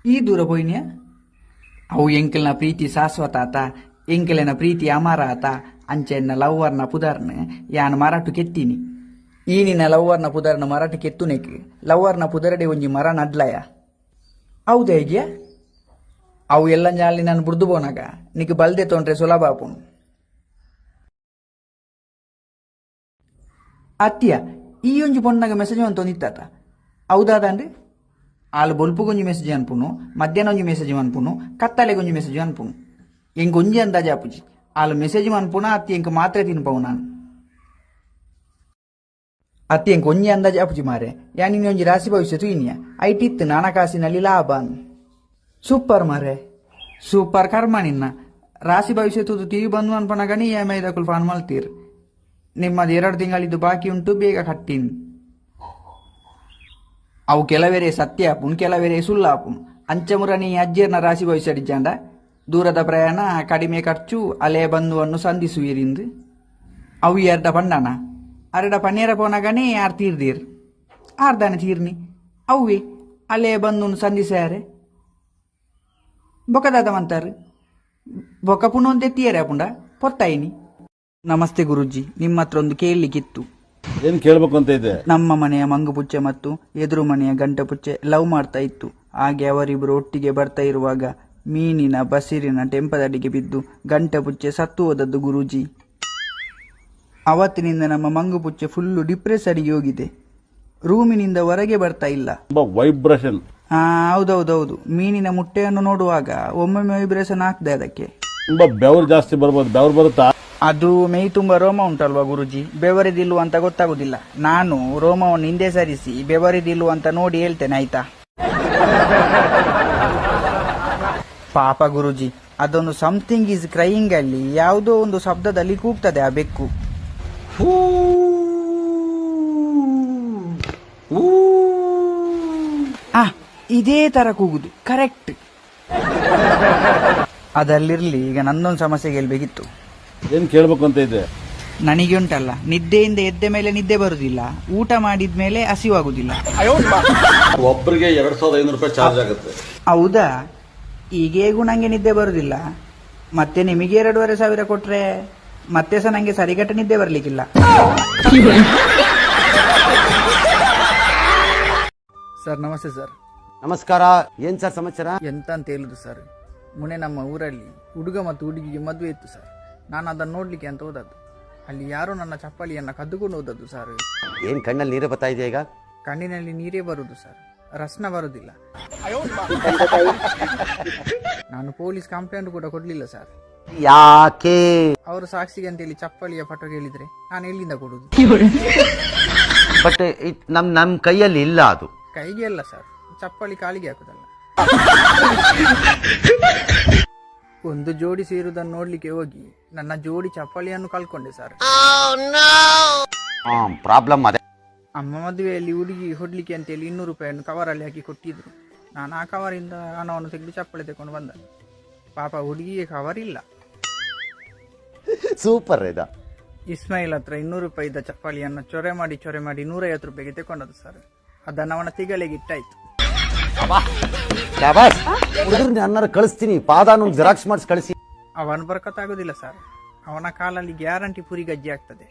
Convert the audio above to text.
ಈ ದೂರ ಪೋಯ್ನ್ಯ ಅವು ಎಂಕಲ್ನ ಪ್ರೀತಿ ಶಾಶ್ವತ ಆತ ಎಂಕಲಿನ ಪ್ರೀತಿ ಅಮರ ಆತ ಅಂಚೆನ್ನ ಲವ್ವರ್ನ ಪುದರ್ನ ಯಾನ್ ಮರಾಟು ಕೆತ್ತೀನಿ ಈ ನಿನ್ನ ಲವ್ವರ್ನ ಪುದರ್ನ ಮರಾಟು ಕೆತ್ತುನೆಕ್ ಲವ್ವರ್ನ ಪುದರಡೆ ಒಂಜಿ ಮರ ನಡ್ಲಯ ಹೌದು ಹೇಗ್ಯ ಅವು ಎಲ್ಲ ಜಾಲಿ ನಾನು ಬುಡ್ದು ಬೋನಾಗ ನಿಕ್ ಬಲ್ದೆ ತೊಂಡ್ರೆ ಸುಲಭ ಆಪುನು ಅತ್ಯ ಈ ಒಂಜಿ ಪೊಣ್ಣಾಗ ಮೆಸೇಜ್ ಅಂತ ಒಂದಿತ್ತಾತ ಹೌದಾದಂಡ್ರಿ ಆಳು ಬೊಲ್ಪುಗೊಂಜಿ ಮೆಸೇಜ್ ಅನ್ಪುನು ಮಧ್ಯಾಹ್ನ ಒಂಜಿ ಮೆಸೇಜ್ ಅನ್ಪುನು ಕತ್ತಲೆಗೊಂಜಿ ಮೆಸೇಜ್ ಅನ್ಪುನು ಎಂಕ್ ಒಂಜಿ ಅಂದಾಜ ಆಪುಜಿ ಆಳು ಮೆಸೇಜ್ ಅನ್ಪುನ ಅತ್ತಿ ಎಂಕ್ ಮಾತ್ರ ತಿನ್ಪವು ನಾನು ಅತ್ತಿ ಎಂಕ್ ಒಂಜಿ ಅಂದಾಜ ಆಪುಜಿ ಮಾರೆ ಯಾನಿನ ಒಂಜಿ ರಾಶಿ ಭವಿಷ್ಯ ತುಯಿನ್ಯ ಐಟಿತ್ತು ನಾನಕಾಸಿನಲ್ಲಿ ಲಾಭ ಸೂಪರ್ ಮಾರೆ ಸೂಪರ್ ಕರ್ಮ ನಿನ್ನ ರಾಶಿ ಭವಿಷ್ಯ ತುದು ಟಿವಿ ಬಂದು ಅನ್ಪಣ ಗಣಿ EMI ದಕುಲ್ ಫಾನ್ ಮಲ್ತೀರ್ ನಿಮ್ಮದು 2 ತಿಂಗಳಿದ್ದು ಬಾಕಿ ಉಂಟು ಬೇಗ ಕಟ್ಟಿನ್ ಅವು ಕೆಲವೇರೆ ಸತ್ಯ ಆಪುನ್ ಕೆಲವೇರೆ ಸುಳ್ಳಾಪುನ್ ಅಂಚಮುರ ನೀ ಅಜ್ಜೇರ್ನ ರಾಶಿ ಭವಿಷ್ಯ ಅಡಿಜಾಂಡ ದೂರದ ಪ್ರಯಾಣ ಕಡಿಮೆ ಖರ್ಚು ಅಲೆ ಬಂಧುವನ್ನು ಸಂಧಿಸುವಿರಿಂದು ಅವು 2 ಪಂಡನ 2 ಪನ್ನೇರ ಪೋನಗನೇ 6 ತೀರ್ದೀರ್ 6 ದಾನೆ ತೀರ್ನಿ ಅವೇ ಅಲೆ ಬಂಧುವನ್ನು ಸಂಧಿಸ್ಯಾರೆ ಬೊಕದಾದವಂತಾರು ಬೊಕ ಪುನೊಂದು ಎತ್ತಿಯರೆ ಪುಂಡ ಪೊತ್ತಾಯಿನಿ ನಮಸ್ತೆ ಗುರುಜಿ ನಿಮ್ಮ ಹತ್ರ ಒಂದು ಕೇಳಲಿಕ್ಕಿತ್ತು ಏನ್ ಕೇಳ್ಬೇಕು ಅಂತ ಇದೆ? ನಮ್ಮ ಮನೆಯ ಮಂಗುಪುಚ್ಚೆ ಮತ್ತು ಎದುರು ಮನೆಯ ಗಂಟಪುಚ್ಚೆ ಲವ್ ಮಾಡ್ತಾ ಇತ್ತು. ಹಾಗೆ ಅವರಿಬ್ಬರು ಒಟ್ಟಿಗೆ ಬರ್ತಾ ಇರುವಾಗ ಮೀನಿನ ಬಸಿರಿನ ಟೆಂಪದಡಿಗೆ ಬಿದ್ದು ಗಂಟಪುಚ್ಚೆ ಸತ್ತು ಹೋದದ್ದು ಗುರೂಜಿ. ಅವತ್ತಿನಿಂದ ನಮ್ಮ ಮಂಗುಪುಚ್ಚೆ ಫುಲ್ಲು ಡಿಪ್ರೆಸ್ ಅಡಿಗೆ ಹೋಗಿದೆ. ರೂಮಿನಿಂದ ಹೊರಗೆ ಬರ್ತಾ ಇಲ್ಲ. ವೈಬ್ರೇಷನ್. ಹೌದೌದೌದು. ಮೀನಿನ ಮುಟ್ಟೆಯನ್ನು ನೋಡುವಾಗ ಒಮ್ಮೊಮ್ಮೆ ವೈಬ್ರೇಷನ್ ಆಗ್ತದೆ. ಅದಕ್ಕೆ ಬೆವರು ಜಾಸ್ತಿ ಬರ್ಬೋದು. ಬೆವರು ಬರುತ್ತಾ? ಅದು ಮೈ ತುಂಬ ರೋಮ ಉಂಟಲ್ವಾ ಗುರುಜಿ, ಬೆವರಿದಿಲ್ವ ಅಂತ ಗೊತ್ತಾಗುದಿಲ್ಲ. ನಾನು ರೋಮವನ್ನು ಹಿಂದೆ ಸರಿಸಿ ಬೆವರಿದಿಲ್ವ ಅಂತ ನೋಡಿ ಹೇಳ್ತೇನೆ, ಆಯ್ತಾ? ಪಾಪ ಗುರುಜಿ, ಅದೊಂದು ಸಮಥಿಂಗ್ ಈಸ್ ಕ್ರೈಯಿಂಗ್ ಅಲ್ಲಿ ಯಾವುದೋ ಒಂದು ಶಬ್ದದಲ್ಲಿ ಕೂಗ್ತದೆ ಆ ಬೆಕ್ಕು. ಇದೇ ತರ ಕೂಗುದು, ಕರೆಕ್ಟ್. ಅದಲ್ಲಿರ್ಲಿ, ಈಗ ನನ್ನೊಂದು ಸಮಸ್ಯೆ ಹೇಳ್ಬೇಕಿತ್ತು. ಏನ್ ಕೇಳ್ಬೇಕು ಅಂತ ಇದೆ? ನನಗೆ ಉಂಟಲ್ಲ, ನಿದ್ದೆಯಿಂದ ಎದ್ದ ಮೇಲೆ ನಿದ್ದೆ ಬರುದಿಲ್ಲ, ಊಟ ಮಾಡಿದ್ಮೇಲೆ ಹಸಿವಾಗುದಿಲ್ಲ. ಒಬ್ಬರಿಗೆ 2500 ರೂಪಾಯಿ ಚಾರ್ಜ್ ಆಗುತ್ತೆ. ಹೌದಾ? ಈಗೇಗೂ ನಂಗೆ ನಿದ್ದೆ ಬರುದಿಲ್ಲ, ಮತ್ತೆ ನಿಮಗೆ 2500 ಕೊಟ್ರೆ ಮತ್ತೆ ಸಹ ನಂಗೆ ಸರಿಗಟ್ಟ ನಿದ್ದೆ ಬರ್ಲಿಕ್ಕಿಲ್ಲ. ಸರ್ ನಮಸ್ತೆ. ಸರ್ ನಮಸ್ಕಾರ. ಏನ್ ಸರ್ ಸಮಾಚಾರ? ಎಂತ ಅಂತ ಹೇಳುದು ಸರ್, ಮೊನ್ನೆ ನಮ್ಮ ಊರಲ್ಲಿ ಹುಡುಗ ಮತ್ತು ಹುಡುಗಿಗೆ ಮದುವೆ ಇತ್ತು ಸರ್. ನಾನು ಅದನ್ನು ನೋಡ್ಲಿಕ್ಕೆ ಅಂತ ಹೋದದ್ದು. ಅಲ್ಲಿ ಯಾರೋ ನನ್ನ ಚಪ್ಪಲಿಯನ್ನ ಕದ್ದುಕೊಂಡು ಹೋದದ್ದು ಸರ್. ಏನ್ ಕಣ್ಣಲ್ಲಿ ನೀರೇ ಬರ್ತಾ ಇದೆಯಾ? ಈಗ ಕಣ್ಣಿನಲ್ಲಿ ನೀರೇ ಬರುದು ಸರ್, ರಸ್ನ ಬರುದಿಲ್ಲ. ನಾನು ಪೊಲೀಸ್ ಕಂಪ್ಲೇಂಟ್ ಕೂಡ ಕೊಡ್ಲಿಲ್ಲ ಸರ್. ಯಾಕೆ? ಅವರು ಸಾಕ್ಷಿಗೆ ಅಂತೇಳಿ ಚಪ್ಪಲಿಯ ಫೋಟೋ ಕೇಳಿದ್ರೆ ನಾನು ಎಲ್ಲಿಂದ ಕೊಡುದು? ಬಟ್ ನಮ್ ಕೈಯಲ್ಲಿ ಇಲ್ಲ. ಅದು ಕೈಗೆ ಅಲ್ಲ ಸರ್, ಚಪ್ಪಲಿ ಕಾಲಿಗೆ ಹಾಕುದಲ್ಲ. ಒಂದು ಜೋಡಿ ಸೇರುವುದನ್ನು ನೋಡ್ಲಿಕ್ಕೆ ಹೋಗಿ ನನ್ನ ಜೋಡಿ ಚಪ್ಪಲಿಯನ್ನು ಕಳ್ಕೊಂಡೆ ಸರ್. ಪ್ರಾಬ್ಲಮ್ ಅದೇ. ಅಮ್ಮ ಮದುವೆಯಲ್ಲಿ ಹುಡುಗಿ ಹೊಡ್ಲಿಕ್ಕೆ ಅಂತೇಳಿ 200 ರೂಪಾಯಿಯನ್ನು ಕವರಲ್ಲಿ ಹಾಕಿ ಕೊಟ್ಟಿದ್ರು. ನಾನು ಆ ಕವರಿಂದ ಹಣವನ್ನು ತೆಗೆದು ಚಪ್ಪಲಿ ತಗೊಂಡು ಬಂದ. ಪಾಪ ಹುಡುಗಿಗೆ ಕವರ್ ಇಲ್ಲ. ಸೂಪರ್. ಇಸ್ಮಾಯಿಲ್ ಹತ್ರ 200 ರೂಪಾಯಿ ಇದ್ದ ಚಪ್ಪಲಿಯನ್ನು ಚೊರೆ ಮಾಡಿ 150 ರೂಪಾಯಿಗೆ ತಗೊಂಡದ್ದು ಸರ್. ಅದನ್ನು ಅವನ ತಿಗಳಿಗೆ ಇಟ್ಟಾಯ್ತು. ಅನ್ನಾರು ಕಳಿಸ್ತೀನಿ, ಪಾದಾನು ಜೆರಾಕ್ಸ್ ಮಾಡಿಸಿ ಕಳಿಸಿ. ಅವನು ಬರ್ಕತ್ತಾಗೋದಿಲ್ಲ ಸರ್, ಅವನ ಕಾಲಲ್ಲಿ ಗ್ಯಾರಂಟಿ ಪುರಿ ಗಜ್ಜೆ ಆಗ್ತದೆ.